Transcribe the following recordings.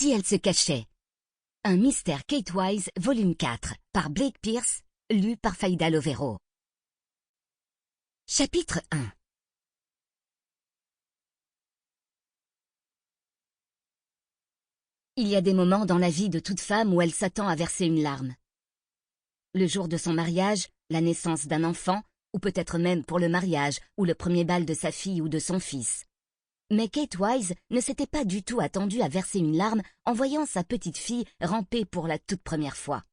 si elle se cachait? Un mystère Kate Wise, volume 4, par Blake Pierce, lu par Faïda Lovero. Chapitre 1. Il y a des moments dans la vie de toute femme où elle s'attend à verser une larme. Le jour de son mariage, la naissance d'un enfant, ou peut-être même pour le mariage ou le premier bal de sa fille ou de son fils. Mais Kate Wise ne s'était pas du tout attendue à verser une larme en voyant sa petite fille ramper pour la toute première fois.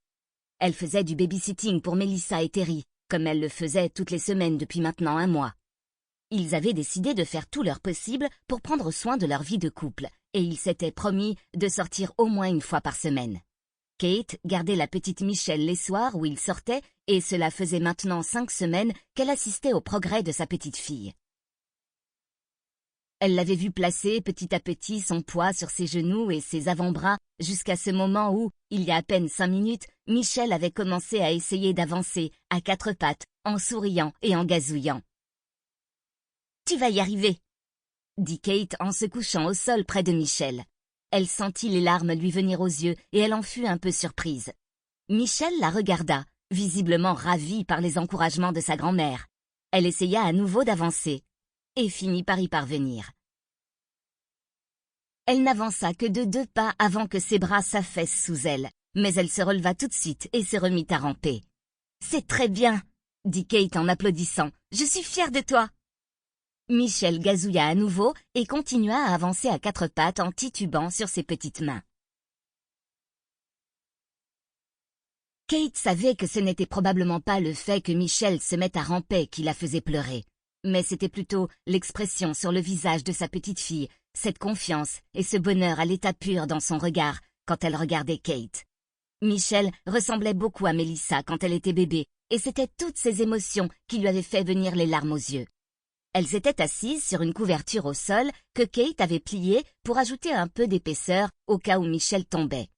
Elle faisait du babysitting pour Melissa et Terry, comme elle le faisait toutes les semaines depuis maintenant 1 mois. Ils avaient décidé de faire tout leur possible pour prendre soin de leur vie de couple, et ils s'étaient promis de sortir au moins 1 fois par semaine. Kate gardait la petite Michelle les soirs où ils sortaient, et cela faisait maintenant 5 semaines qu'elle assistait au progrès de sa petite fille. Elle l'avait vu placer petit à petit son poids sur ses genoux et ses avant-bras jusqu'à ce moment où, il y a à peine 5 minutes, Michelle avait commencé à essayer d'avancer à 4 pattes, en souriant et en gazouillant. « Tu vas y arriver !» dit Kate en se couchant au sol près de Michelle. Elle sentit les larmes lui venir aux yeux et elle en fut un peu surprise. Michelle la regarda, visiblement ravie par les encouragements de sa grand-mère. Elle essaya à nouveau d'avancer et finit par y parvenir. Elle n'avança que de 2 pas avant que ses bras s'affaissent sous elle, mais elle se releva tout de suite et se remit à ramper. « C'est très bien !» dit Kate en applaudissant. « Je suis fière de toi !» Michelle gazouilla à nouveau et continua à avancer à 4 pattes en titubant sur ses petites mains. Kate savait que ce n'était probablement pas le fait que Michelle se mette à ramper qui la faisait pleurer, mais c'était plutôt l'expression sur le visage de sa petite fille, cette confiance et ce bonheur à l'état pur dans son regard quand elle regardait Kate. Michelle ressemblait beaucoup à Melissa quand elle était bébé, et c'était toutes ces émotions qui lui avaient fait venir les larmes aux yeux. Elle s'était assise sur une couverture au sol que Kate avait pliée pour ajouter un peu d'épaisseur au cas où Michelle tombait.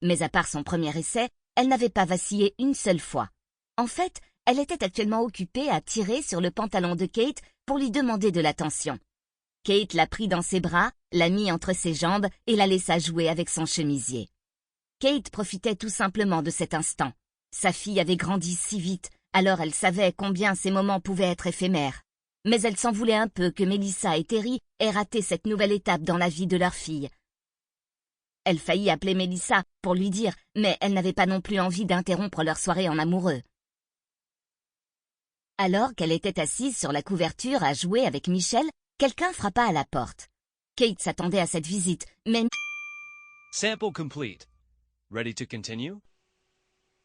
Mais à part son premier essai, elle n'avait pas vacillé 1 seule fois. En fait, elle était actuellement occupée à tirer sur le pantalon de Kate pour lui demander de l'attention. Kate la prit dans ses bras, la mit entre ses jambes et la laissa jouer avec son chemisier. Kate profitait tout simplement de cet instant. Sa fille avait grandi si vite, alors elle savait combien ces moments pouvaient être éphémères. Mais elle s'en voulait un peu que Melissa et Terry aient raté cette nouvelle étape dans la vie de leur fille. Elle faillit appeler Melissa pour lui dire, mais elle n'avait pas non plus envie d'interrompre leur soirée en amoureux. Alors qu'elle était assise sur la couverture à jouer avec Michelle, quelqu'un frappa à la porte. Kate s'attendait à cette visite, mais... Sample complete. Ready to continue?